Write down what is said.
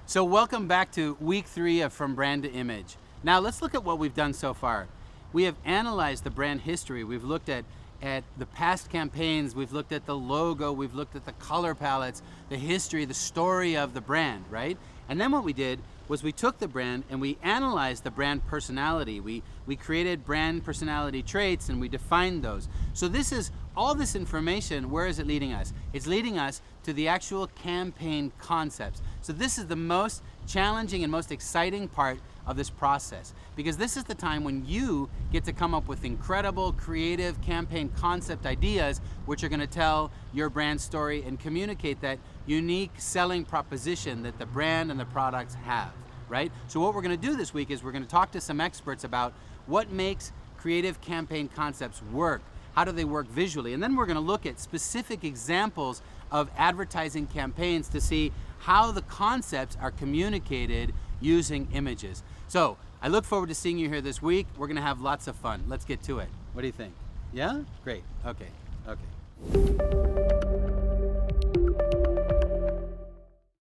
So welcome back to week 3 of From Brand to Image. Now let's look at what we've done so far. We have analyzed the brand history. We've looked at the past campaigns, we've looked at the logo, we've looked at the color palettes, the history, the story of the brand, right? And then what we did was we took the brand and we analyzed the brand personality. We created brand personality traits and we defined those. So this is all this information. Where is it leading us? It's leading us to the actual campaign concepts. So this is the most challenging and most exciting part of this process, because this is the time when you get to come up with incredible, creative campaign concept ideas which are going to tell your brand story and communicate that unique selling proposition that the brand and the products have, right? So what we're going to do this week is we're going to talk to some experts about what makes creative campaign concepts work. How do they work visually? And then we're going to look at specific examples of advertising campaigns to see how the concepts are communicated using images. So I look forward to seeing you here this week. We're going to have lots of fun. Let's get to it. What do you think? Yeah? Great. Okay.